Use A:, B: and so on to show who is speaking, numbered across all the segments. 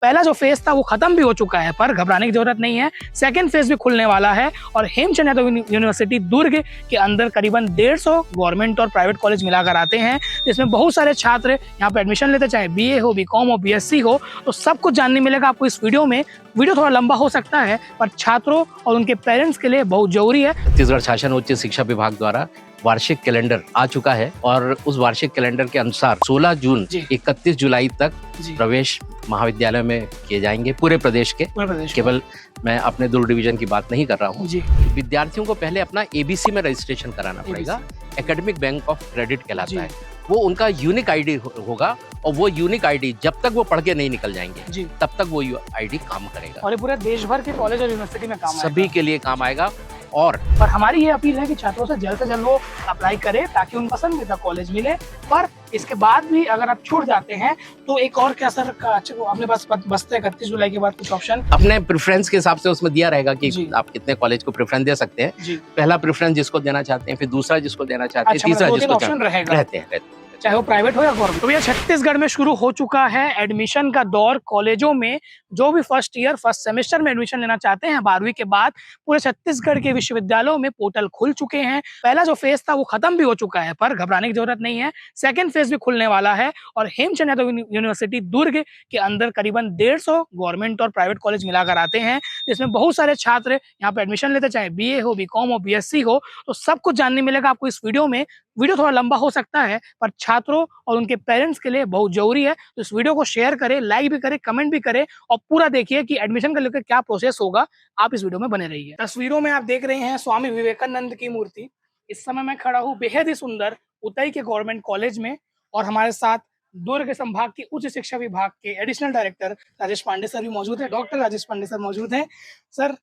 A: पहला जो फेज था वो खत्म भी हो चुका है, पर घबराने की जरूरत नहीं है। सेकंड फेज भी खुलने वाला है और हेमचंद यादव यूनिवर्सिटी दुर्ग के अंदर करीबन 150 गवर्नमेंट और प्राइवेट कॉलेज मिलाकर आते हैं, जिसमें बहुत सारे छात्र यहाँ पे एडमिशन लेते, चाहे बीए हो, बीकॉम हो, बीएससी हो। तो सब कुछ जानने मिलेगा आपको इस वीडियो में। वीडियो थोड़ा लंबा हो सकता है, पर छात्रों और उनके पेरेंट्स के लिए बहुत जरूरी है।
B: छत्तीसगढ़ शासन उच्च शिक्षा विभाग द्वारा वार्षिक कैलेंडर आ चुका है और उस वार्षिक कैलेंडर के अनुसार 16 जून 31 जुलाई तक प्रवेश महाविद्यालय में किए जाएंगे पूरे प्रदेश के। केवल मैं अपने दुर्ग डिवीजन की बात नहीं कर रहा हूँ। विद्यार्थियों को पहले अपना एबीसी में रजिस्ट्रेशन कराना पड़ेगा। एकेडमिक बैंक ऑफ क्रेडिट कहलाता है। वो उनका यूनिक आईडी होगा और वो यूनिक आईडी जब तक वो पढ़ के नहीं निकल जाएंगे तब तक वो आईडी काम करेगा
A: और ये पूरे देश भर के कॉलेज और यूनिवर्सिटी में काम
B: सभी के लिए काम आएगा। और
A: हमारी ये अपील है कि छात्रों से जल्द वो अप्लाई करें ताकि उन पसंदीदा कॉलेज मिले। पर इसके बाद भी अगर आप छूट जाते हैं तो एक और क्या सर अपने पास बचते 31 जुलाई के बाद कुछ ऑप्शन
B: अपने प्रेफरेंस के हिसाब से उसमें दिया रहेगा कि आप कितने कॉलेज को प्रेफरेंस दे सकते हैं। पहला प्रेफरेंस जिसको देना चाहते हैं, फिर दूसरा जिसको देना चाहते हैं, तीसरा जिसको
A: ऑप्शन रहते
B: हैं,
A: चाहे वो प्राइवेट हो या गवर्नमेंट। तो भैया छत्तीसगढ़ में शुरू हो चुका है एडमिशन का दौर। कॉलेजों में जो भी फर्स्ट सेमेस्टर में एडमिशन लेना चाहते हैं 12वीं के बाद, पूरे छत्तीसगढ़ के विश्वविद्यालयों में पोर्टल खुल चुके हैं। पहला जो फेज था वो खत्म भी हो चुका है, पर घबराने की जरूरत नहीं है। सेकंड फेज भी खुलने वाला है और हेमचंद यादव यूनिवर्सिटी दुर्ग के अंदर करीबन 150 गवर्नमेंट और प्राइवेट कॉलेज मिलाकर आते हैं, जिसमें बहुत सारे छात्र यहाँ पे एडमिशन लेते, चाहे बीए हो, बीकॉम हो, बीएससी हो। तो सब कुछ जानने मिलेगा आपको इस वीडियो में। वीडियो थोड़ा लंबा हो सकता है, पर छात्रों और उनके पेरेंट्स के लिए बहुत जरूरी है। तो इस वीडियो को शेयर करें, लाइक भी करें, कमेंट भी करें और पूरा देखिए कि एडमिशन का लेकर क्या प्रोसेस होगा। आप इस वीडियो में बने रहिए। तस्वीरों में आप देख रहे हैं स्वामी विवेकानंद की मूर्ति। इस समय मैं खड़ा हूँ बेहद ही सुंदर उतई के गवर्नमेंट कॉलेज में और हमारे साथ दुर्ग संभाग के उच्च शिक्षा विभाग के additional director Rajesh Pandey sir भी मौजूद है। डॉक्टर राजेश पांडे सर मौजूद हैं। सर,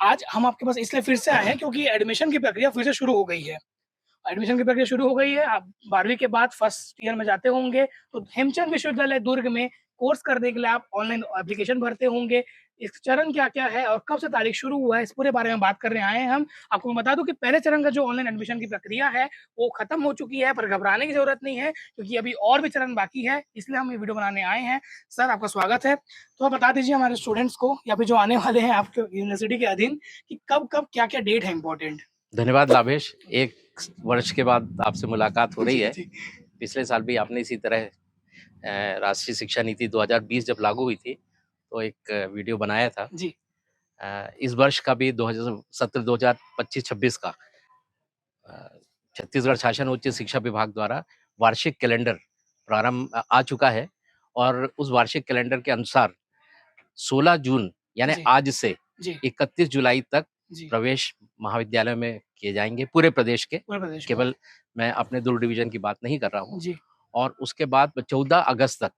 A: आज हम आपके पास इसलिए फिर से आए हैं क्योंकि एडमिशन की प्रक्रिया फिर से शुरू हो गई है। एडमिशन की प्रक्रिया शुरू हो गई है। आप 12वीं के बाद फर्स्ट ईयर में जाते होंगे तो हेमचंद विश्वविद्यालय दुर्ग में कोर्स करने के लिए आप ऑनलाइन एप्लीकेशन भरते होंगे। इस चरण क्या क्या है और कब से तारीख शुरू हुआ है, इस पूरे बारे में बात करने आए हैं हम। आपको मैं बता दूं कि पहले चरण का जो ऑनलाइन एडमिशन की प्रक्रिया है वो खत्म हो चुकी है, पर घबराने की जरूरत नहीं है क्योंकि अभी और भी चरण बाकी है, इसलिए हम ये वीडियो बनाने आए हैं। सर, आपका स्वागत है। तो आप बता दीजिए हमारे स्टूडेंट्स को या फिर जो आने वाले हैं आपके यूनिवर्सिटी के अधीन कि कब कब क्या क्या डेट है इंपॉर्टेंट।
B: धन्यवाद लाभेश। एक वर्ष के बाद आपसे मुलाकात हो रही है। पिछले साल भी आपने इसी तरह राष्ट्रीय शिक्षा नीति 2020 जब लागू हुई थी तो एक वीडियो बनाया था जी। इस वर्ष का भी 2025-26 का छत्तीसगढ़ शासन उच्च शिक्षा विभाग द्वारा वार्षिक कैलेंडर प्रारंभ आ चुका है और उस वार्षिक कैलेंडर के अनुसार 16 जून यानी आज से 31 जुलाई तक प्रवेश महाविद्यालय में किए जाएंगे पूरे प्रदेश के। केवल मैं अपने दुर्ग डिवीजन की बात नहीं कर रहा हूँ। और उसके बाद 14 अगस्त तक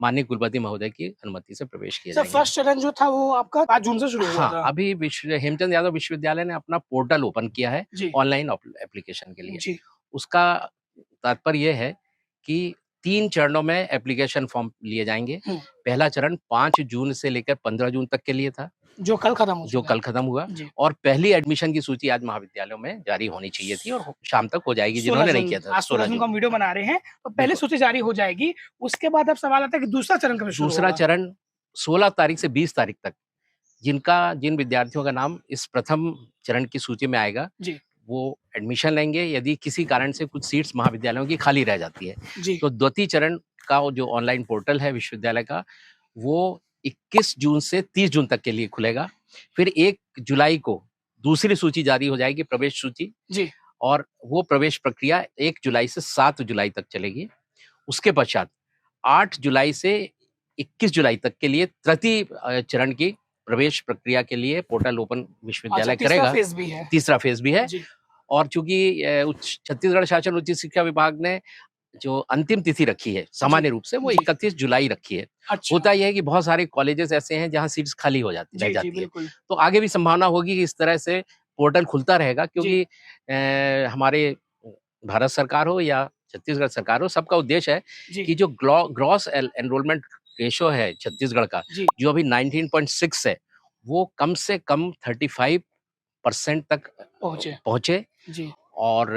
B: माननीय कुलपति महोदय की अनुमति से प्रवेश किया जाएगा।
A: फर्स्ट चरण जो था वो आपका 5 जून से शुरू हुआ था।
B: अभी हेमचंद यादव विश्वविद्यालय ने अपना पोर्टल ओपन किया है ऑनलाइन एप्लीकेशन के लिए। उसका तात्पर्य यह है कि 3 चरणों में एप्लीकेशन फॉर्म लिए जाएंगे। पहला चरण 5 जून से लेकर 15 जून तक के लिए था, जो कल खत्म हुआ और पहली एडमिशन की सूची आज महाविद्यालयों में जारी होनी चाहिए थी और शाम तक हो जाएगी जिन्होंने नहीं किया था।
A: आज 16 जून को हम वीडियो बना रहे हैं तो पहले सूची जारी हो जाएगी। उसके बाद अब सवाल आता है कि दूसरा चरण कब शुरू होगा?
B: दूसरा चरण 16 तारीख से 20 तारीख तक जिन विद्यार्थियों का नाम इस प्रथम चरण की सूची में आएगा वो एडमिशन लेंगे। यदि किसी कारण से कुछ सीट्स महाविद्यालयों की खाली रह जाती है तो द्वितीय चरण का जो ऑनलाइन पोर्टल है विश्वविद्यालय का वो 21 जून से 30 जून तक के लिए खुलेगा। फिर 1 जुलाई को दूसरी सूची जारी हो जाएगी, प्रवेश सूची जी। और वो प्रवेश प्रक्रिया 1 जुलाई से 7 जुलाई तक चलेगी। उसके पश्चात 8 जुलाई से 21 जुलाई तक के लिए तृतीय चरण की प्रवेश प्रक्रिया के लिए पोर्टल ओपन विश्वविद्यालय करेगा। तीसरा फेज भी है। और चूंकि छत्तीसगढ़ शासन उच्च शिक्षा विभाग ने जो अंतिम तिथि रखी है सामान्य रूप से वो 31 जुलाई रखी है। होता यह है कि बहुत सारे कॉलेजेस ऐसे हैं जहां सीट्स खाली हो जाती रह जाती है, तो आगे भी संभावना होगी कि इस तरह से पोर्टल खुलता रहेगा क्योंकि हमारे भारत सरकार हो या छत्तीसगढ़ सरकार हो, सबका उद्देश्य है कि जो ग्रॉस एनरोलमेंट रेशो है छत्तीसगढ़ का जो अभी 19.6 है वो कम से कम 35% तक पहुंचे और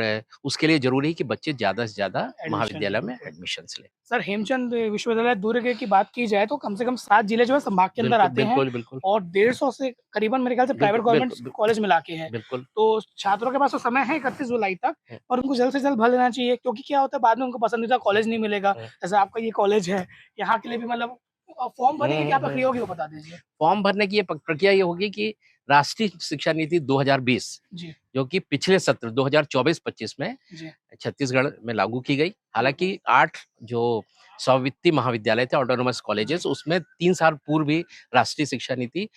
B: उसके लिए जरूरी है कि बच्चे ज्यादा से ज्यादा
A: एडमिशन
B: महाविद्यालय
A: लें,
B: में
A: बिल्कुल।
B: एडमिशन लें।
A: सर हेमचंद विश्वविद्यालय दुर्ग की बात की जाए तो कम से कम 7 जिले जो है संभाग के अंदर
B: बिल्कुल,
A: आते हैं
B: बिल्कुल, बिल्कुल।
A: और 150 से करीबन मेरे ख्याल से प्राइवेट
B: बिल्कुल,
A: गवर्नमेंट
B: बिल्कुल,
A: कॉलेज मिला के हैं।
B: बिल्कुल।
A: तो छात्रों के पास तो समय है 31 जुलाई तक
B: हुँ,
A: और उनको जल्द से जल्द भर लेना चाहिए क्योंकि क्या होता है बाद में उनको पसंदीदा कॉलेज नहीं मिलेगा।
B: हुँ,
A: जैसे आपका ये कॉलेज है, यहाँ के लिए भी मतलब फॉर्म भरने की क्या
B: हुँ,
A: प्रक्रिया होगी वो बता दीजिए?
B: फॉर्म भरने की ये प्रक्रिया ये होगी कि राष्ट्रीय शिक्षा नीति 2020
A: जी,
B: जो कि पिछले सत्र 2024-25 में
A: जी,
B: छत्तीसगढ़ में लागू की गई।
A: बिल्कुल।
B: हालाँकि 8 जो स्वीकृत महाविद्यालय थे ऑटोनोमस
A: जी,
B: कॉलेजेस उसमें 3 साल पूर्व ही राष्ट्रीय शिक्षा नीति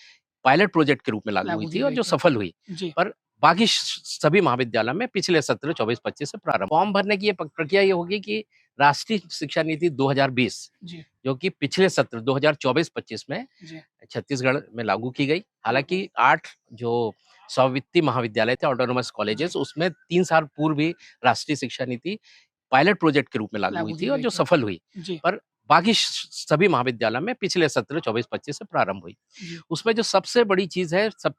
B: पायलट प्रोजेक्ट के रूप में लागू हुई
A: लागू
B: थी
A: की
B: और
A: गई
B: जो
A: थी।
B: सफल हुई।
A: जी,
B: पर बाकी सभी महाविद्यालयों में पिछले सत्र 24-25 से प्रारंभ। फॉर्म भरने की ये प्रक्रिया ये होगी कि राष्ट्रीय शिक्षा नीति 2020
A: जी,
B: जो कि पिछले सत्र 2024-25 में
A: जी,
B: छत्तीसगढ़ में लागू की गई।
A: बिल्कुल।
B: हालाँकि 8 जो स्वीकृत महाविद्यालय थे ऑटोनोमस
A: जी,
B: कॉलेजेस उसमें 3 साल पूर्व ही राष्ट्रीय शिक्षा नीति पायलट प्रोजेक्ट के रूप में लागू हुई
A: लागू
B: थी
A: की
B: और
A: गई
B: जो
A: थी।
B: सफल हुई।
A: जी,
B: पर बाकी सभी महाविद्यालयों में पिछले सत्र 24-25 से प्रारंभ हुई।
A: जी,
B: उसमें जो सबसे बड़ी चीज़ है सब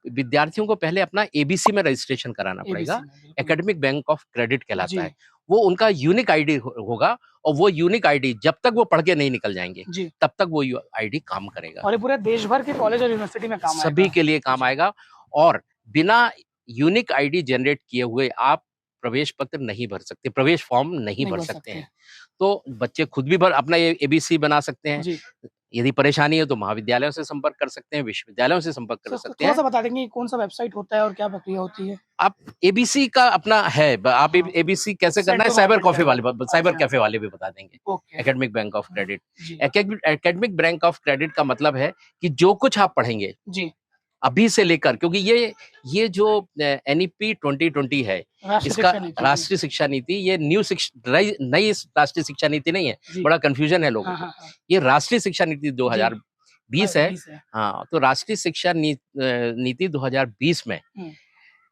B: विद्यार्थियों को पहले अपना एबीसी में रजिस्ट्रेशन कराना पड़ेगा।
A: एबीसी में बिल्कुल।
B: एकेडमिक बैंक ऑफ क्रेडिट कहलाता है।
A: जी,
B: वो उनका यूनिक आईडी होगा और वो यूनिक आईडी जब तक वो पढ़ के नहीं निकल जाएँगे,
A: जी।
B: तब तक वो आईडी काम करेगा।
A: और ये पूरे देश भर के कॉलेज और यूनिवर्सिटी में काम
B: सभी
A: आएगा।
B: के लिए काम
A: जी,
B: आएगा और बिना यूनिक आईडी जनरेट किए हुए आप प्रवेश पत्र नहीं भर सकते, प्रवेश फॉर्म नहीं
A: नहीं
B: भर
A: बोल
B: सकते
A: सकते।
B: हैं। तो बच्चे खुद भी अपना ये एबीसी बना सकते हैं।
A: जी,
B: यदि परेशानी है तो महाविद्यालयों से संपर्क कर सकते हैं, विश्वविद्यालयों से संपर्क कर
A: सर
B: सकते हैं।
A: थोड़ा-सा बता देंगे कि कौन-सा वेबसाइट होता है और क्या प्रक्रिया होती है?
B: आप एबीसी का अपना है, आप
A: हाँ,
B: एबीसी कैसे करना है
A: सेंटर में
B: साइबर
A: मिल
B: कॉफ़ी
A: जाएगा।
B: वाले साइबर
A: अच्छा,
B: कैफ़े वाले भी बता देंगे।
A: Okay.
B: Academic bank of credit.
A: जी,
B: एकेडमिक बैंक ऑफ क्रेडिट का मतलब है कि जो कुछ आप पढ़ेंगे
A: जी,
B: अभी से लेकर, क्योंकि ये जो एनईपी 2020 है,
A: राष्ट्रीय
B: इसका
A: शिक्षा नीति। जी,
B: राष्ट्रीय शिक्षा नीति ये नई राष्ट्रीय शिक्षा नीति नहीं है,
A: जी।
B: बड़ा कन्फ्यूजन है लोगों
A: हाँ,
B: को।
A: हाँ, हाँ।
B: ये राष्ट्रीय शिक्षा नीति
A: जी,
B: 2020 है।
A: 20 है।
B: हाँ, तो राष्ट्रीय शिक्षा नीति 2020 में
A: हुँ,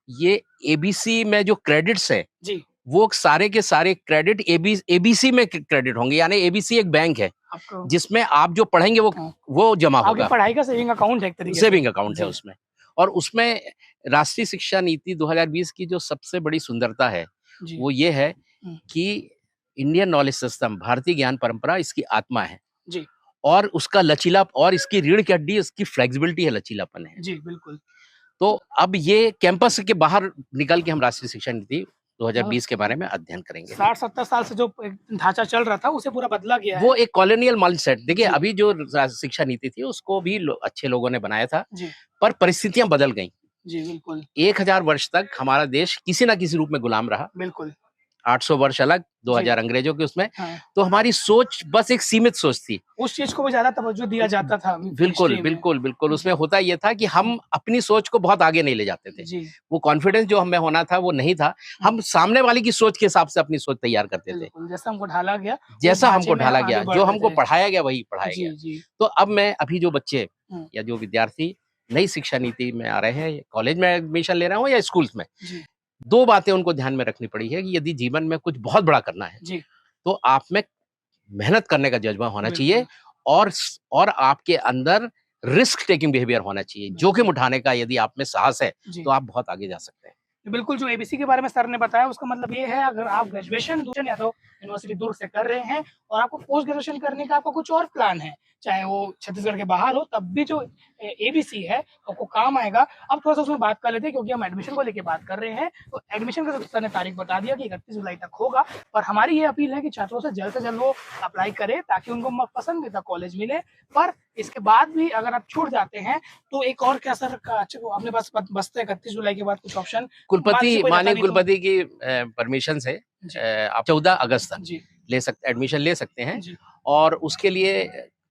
B: ये एबीसी में जो क्रेडिट्स हैं,
A: जी,
B: वो सारे के सारे क्रेडिट एबीसी में क्रेडिट होंगे, यानी एबीसी एक बैंक है,
A: आपको
B: जिसमें आप जो पढ़ेंगे
A: हाँ,
B: वो जमा
A: आपकी
B: होगा।
A: पढ़ाई का सेविंग अकाउंट है एक तरीके से।
B: सेविंग अकाउंट है
A: जी,
B: उसमें और उसमें राष्ट्रीय शिक्षा नीति 2020 की जो सबसे बड़ी सुंदरता है,
A: जी,
B: वो ये है
A: हुँ,
B: कि इंडियन नॉलेज सिस्टम, भारतीय ज्ञान परंपरा इसकी आत्मा है
A: जी,
B: और उसका लचीला और इसकी रीढ़ की हड्डी इसकी फ्लेक्सिबिलिटी है, लचीलापन है।
A: जी, बिल्कुल।
B: तो अब ये कैंपस के बाहर निकल के हम राष्ट्रीय शिक्षा नीति
A: मतलब
B: 2020 के बारे में अध्ययन करेंगे।
A: 60-70 साल से जो एक ढांचा चल रहा था, उसे पूरा बदला गया है।
B: वो एक कॉलोनियल माइंडसेट, देखिए
A: जी,
B: अभी जो शिक्षा नीति थी उसको भी अच्छे लोगों ने बनाया था,
A: जी,
B: पर परिस्थितियां बदल गई।
A: जी, बिल्कुल,
B: 1000 वर्ष तक हमारा देश किसी ना किसी रूप में गुलाम रहा।
A: बिल्कुल।
B: 800 वर्ष अलग,
A: जी,
B: 2000 अंग्रेजों के उसमें,
A: हाँ।
B: तो हमारी सोच बस एक सीमित सोच थी।
A: उस चीज़ को भी ज़्यादा तवज्जो दिया जाता था
B: बिल्कुल,
A: हिस्ट्री में।
B: बिल्कुल, बिल्कुल, उसमें
A: जी,
B: होता ये था कि हम अपनी सोच को बहुत आगे नहीं ले जाते थे।
A: जी,
B: वो कॉन्फिडेंस जो हमें होना था वो नहीं था,
A: हुँ,
B: हम सामने वाले की सोच के हिसाब से अपनी सोच तैयार करते थे।
A: बिल्कुल, जैसा हमको ढाला गया, उस
B: जैसा
A: ढांचे
B: हमको
A: में
B: ढाला
A: हम आगे
B: गया,
A: बढ़
B: जो
A: रहे
B: हमको
A: थे।
B: पढ़ाया गया वही पढ़ाया गया।
A: जी, जी,
B: तो अब मैं अभी जो बच्चे
A: हुँ,
B: या जो विद्यार्थी नई शिक्षा नीति में आ रहे हैं, कॉलेज में एडमिशन ले रहे हो या स्कूल्स में,
A: जी,
B: 2 बातें उनको ध्यान में रखनी पड़ी है कि यदि जीवन में कुछ बहुत बड़ा करना है,
A: जी,
B: तो आप में मेहनत करने का जज़्बा होना चाहिए
A: बिल्कुल,
B: और आपके अंदर रिस्क टेकिंग बिहेवियर होना चाहिए। जोखिम
A: बिल्कुल,
B: उठाने का यदि आप में साहस है,
A: जी।
B: तो आप बहुत आगे जा सकते हैं।
A: बिल्कुल, जो एबीसी के बारे में सर ने बताया उसका मतलब ये है अगर आप ग्रेजुएशन दूसरे या तो यूनिवर्सिटी दुर्ग से कर रहे हैं और आपको पोस्ट ग्रेजुएशन करने का आपको कुछ और प्लान है, चाहे वो छत्तीसगढ़ के बाहर हो तब भी जो एबीसी है आपको काम आएगा। अब थोड़ा-सा उसमें बात कर लेते हैं क्योंकि हम एडमिशन को लेके बात कर रहे हैं, तो एडमिशन का तो सर ने तारीख बता दिया कि 31 जुलाई तक होगा, पर हमारी ये अपील है कि छात्रों से जल्द वो अप्लाई करें ताकि उनको पसंदीदा कॉलेज मिले। पर इसके बाद भी अगर आप छूट जाते हैं, तो एक और क्या सर अपने पास बचते हैं 31 जुलाई के बाद कुछ ऑप्शन मान लीजिए कोई रहता
B: माननीय
A: नहीं तो
B: कुलपति की परमिशन से
A: जी,
B: आप 14 अगस्त तक
A: जी,
B: एडमिशन ले सकते हैं
A: जी।
B: और उसके लिए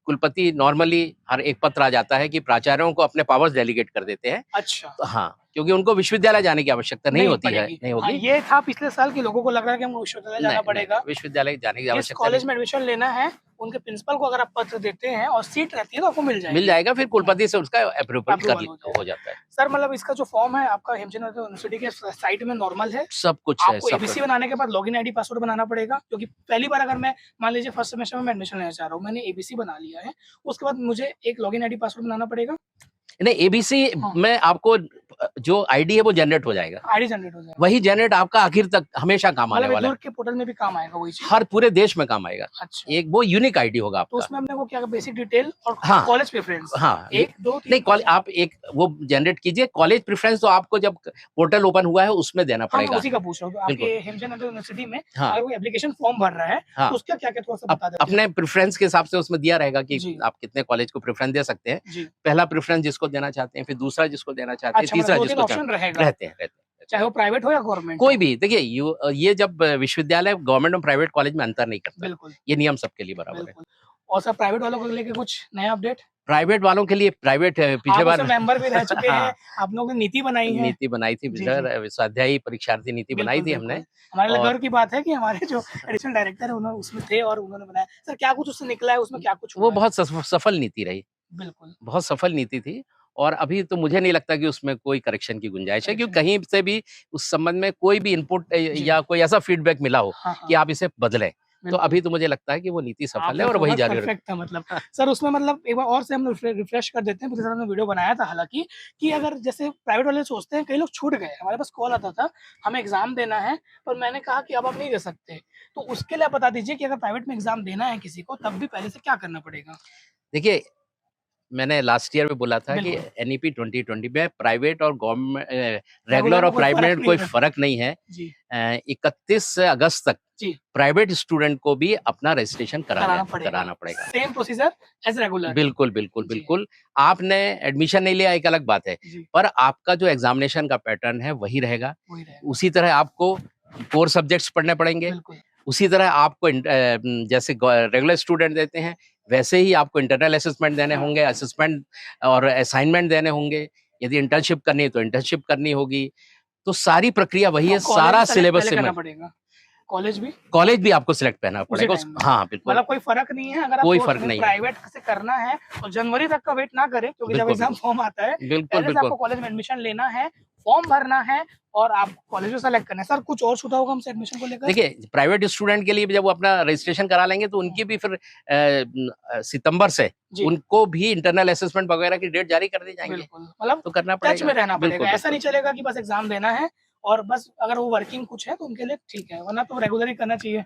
B: कुलपति नॉर्मली हर एक पत्र आ जाता है कि प्राचार्यों को अपने पावर्स डेलीगेट कर देते हैं।
A: अच्छा,
B: तो हाँ, क्योंकि उनको विश्वविद्यालय जाने की आवश्यकता नहीं
A: नहीं
B: होती है,
A: पड़ेगी।
B: नहीं
A: हाँ,
B: होगी।
A: ये था पिछले साल कि लोगों को लग रहा है कि हमको विश्वविद्यालय
B: नहीं,
A: जाना
B: नहीं,
A: पड़ेगा।
B: विश्वविद्यालय जाने की
A: जिस
B: आवश्यकता
A: कॉलेज
B: नहीं।
A: में एडमिशन लेना है, उनके प्रिंसिपल को अगर आप पत्र देते हैं और सीट रहती है तो आपको मिल
B: मिल
A: जाएगी।
B: जाएगा, फिर
A: हाँ,
B: कुलपति से उसका अप्रूवल
A: अप्रूवल हो
B: हो
A: जाएगा।
B: जाता है।
A: सर मतलब इसका जो फॉर्म है आपका हेमचंद यूनिवर्सिटी के साइट में नॉर्मल है?
B: सब कुछ है,
A: आपको
B: सब
A: एबीसी
B: कुछ।
A: बनाने के बाद लॉगिन आईडी पासवर्ड बनाना पड़ेगा क्योंकि पहली बार अगर मैं मान लीजिए फर्स्ट सेमेस्टर में मैं एडमिशन लेना चाह रहा हूँ, मैंने एबीसी बना लिया है, उसके बाद मुझे एक लॉगिन आईडी पासवर्ड बनाना पड़ेगा?
B: नहीं, एबीसी
A: हाँ,
B: में आपको जो आईडी है वो जनरेट हो जाएगा,
A: आईडी जनरेट हो जाएगा,
B: वही जनरेट आपका आखिर तक हमेशा काम आने
A: मतलब
B: वाला है,
A: के पोर्टल में भी काम आएगा वही चीज,
B: हर पूरे देश में काम आएगा।
A: अच्छा,
B: एक वो यूनिक आईडी होगा
A: तो
B: आपका।
A: उसमें हमने को क्या बेसिक डिटेल और
B: हाँ,
A: कॉलेज प्रेफरेंस,
B: हाँ,
A: एक दो
B: नहीं कॉलेज आप एक वो जनरेट कीजिए, कॉलेज प्रेफरेंस तो आपको जब पोर्टल ओपन हुआ है उसमें देना
A: हाँ, मैं
B: पड़ेगा।
A: उसी का पूछ रहा हूँ, तो आपके
B: बिल्कुल।
A: हेमचंद यूनिवर्सिटी में
B: हाँ,
A: अगर कोई एप्लीकेशन फॉर्म भर रहा है
B: हाँ,
A: तो उसका क्या क्या थोड़ा सा बता देते
B: अपने प्रेफरेंस के हिसाब से उसमें दिया रहेगा कि
A: जी।
B: आप कितने कॉलेज को प्रेफरेंस दे सकते हैं।
A: जी,
B: पहला प्रेफरेंस जिसको देना चाहते हैं, फिर दूसरा जिसको देना चाहते हैं,
A: अच्छा,
B: तीसरा
A: मतलब 2-3
B: जिसको
A: ऑप्शन रहेगा,
B: रहते हैं।
A: चाहे वो प्राइवेट हो या गवर्नमेंट
B: कोई
A: हो।
B: भी देखिए ये जब विश्वविद्यालय गवर्नमेंट और प्राइवेट कॉलेज में अंतर नहीं करता,
A: बिल्कुल,
B: ये नियम सबके लिए बराबर है।
A: बिल्कुल। और सर प्राइवेट वालों को लेके कुछ नया अपडेट?
B: प्राइवेट वालों के लिए प्राइवेट पिछले
A: आप
B: बार
A: उसमें मेंबर भी रह चुके हैं,
B: हाँ,
A: आप लोगों ने नीति बनाई है।
B: नीति बनाई थी,
A: जी,
B: पिछले
A: जी।
B: बार स्वाध्यायी परीक्षार्थी नीति बनाई
A: बिल्कुल,
B: थी हमने।
A: बिल्कुल। हमारे लिए
B: और
A: गर्व की बात है कि हमारे जो एडिशनल डायरेक्टर है उन्होंने उसमें थे और उन्होंने बनाया। सर क्या कुछ उससे निकला है, उसमें क्या कुछ
B: वो
A: हुआ है?
B: बहुत सफल नीति रही,
A: बिल्कुल,
B: बहुत सफल नीति थी। और अभी तो मुझे नहीं लगता कि उसमें कोई करेक्शन की गुंजाइश है, क्योंकि
A: करेक्शन
B: कहीं से भी उस संबंध में कोई भी इनपुट
A: जी।
B: या कोई ऐसा फीडबैक मिला हो
A: हाँ,
B: कि
A: हाँ।
B: आप इसे बदलें, तो
A: बिल्कुल।
B: अभी तो मुझे लगता है कि वो नीति सफल है
A: आपने
B: और
A: तो
B: वही
A: बस
B: जारी
A: परफेक्ट था मतलब। सर उसमें मतलब एक बार और से हम रिफ्रेश कर देते हैं, पिछले साल हमने वीडियो बनाया था हालाँकि, कि अगर जैसे प्राइवेट वाले सोचते हैं कई लोग छूट गए, हमारे पास कॉल आता था, हमें एग्ज़ाम देना है, पर मैंने कहा कि अब आप नहीं दे सकते। तो उसके लिए आप बता दीजिए कि अगर प्राइवेट में एग्ज़ाम देना है किसी को, तब भी पहले से क्या करना पड़ेगा?
B: देखिए, मैंने लास्ट ईयर में बोला था कि
A: बिल्कुल,
B: एनईपी 2020 में प्राइवेट और गवर्नमेंट
A: रेगुलर
B: रेगुलर और
A: में कोई
B: प्राइवेट
A: फ़र्क
B: में
A: नहीं
B: कोई
A: है।
B: फ़र्क नहीं है।
A: जी,
B: 31 अगस्त तक
A: जी,
B: प्राइवेट स्टूडेंट को भी अपना रजिस्ट्रेशन
A: कराना पड़ेगा।
B: कराना पड़ेगा।
A: Same procedure as regular.
B: बिल्कुल, बिल्कुल,
A: जी,
B: बिल्कुल। आपने एडमिशन नहीं लिया एक अलग बात है,
A: जी,
B: पर आपका जो एग्ज़ामिनेशन का पैटर्न है वही रहेगा।
A: वही रहेगा।
B: उसी तरह आपको कोर सब्जेक्ट्स पढ़ने पड़ेंगे,
A: बिल्कुल,
B: उसी तरह आपको जैसे रेगुलर स्टूडेंट देते हैं, वैसे ही आपको इंटरनल असेसमेंट देने
A: हाँ।
B: होंगे, असेसमेंट और असाइनमेंट देने होंगे। यदि इंटर्नशिप करनी है तो इंटर्नशिप करनी होगी। तो सारी प्रक्रिया वही है,
A: और कॉलेज
B: सारा
A: सेलेक्ट
B: सिलेबस
A: पहले
B: सेम
A: करना
B: है।
A: पड़ेगा। कॉलेज भी?
B: कॉलेज भी आपको सिलेक्ट करना
A: उसी
B: पड़ेगा।
A: टाइम में?
B: हाँ, बिल्कुल,
A: मतलब कोई फ़र्क नहीं है अगर आप
B: कोई
A: सोच
B: फ़र्क
A: रहे हैं
B: नहीं है।
A: प्राइवेट से करना है तो जनवरी तक का वेट ना करें क्योंकि जब
B: बिल्कुल,
A: एग्ज़ाम
B: बिल्कुल।
A: फॉर्म आता है,
B: बिल्कुल,
A: पहले से
B: बिल्कुल।
A: आपको कॉलेज में एडमिशन लेना है, फॉर्म भरना है और आप कॉलेज में सेलेक्ट करना है। सर कुछ और छूटा होगा हमसे एडमिशन को लेकर?
B: देखिए, प्राइवेट स्टूडेंट के लिए भी जब वो अपना रजिस्ट्रेशन करा लेंगे तो उनकी भी फिर सितंबर से
A: जी,
B: उनको भी इंटरनल असेसमेंट वगैरह की डेट जारी कर दी जाएँगे,
A: बिल्कुल। मतलब
B: तो करना
A: टच
B: पड़ेगा।
A: में रहना
B: बिल्कुल,
A: पड़ेगा। ऐसा
B: बिल्कुल।
A: नहीं चलेगा कि बस एग्ज़ाम देना है और बस अगर वो वर्किंग कुछ है तो उनके लिए ठीक है, वरना तो रेगुलर ही करना चाहिए।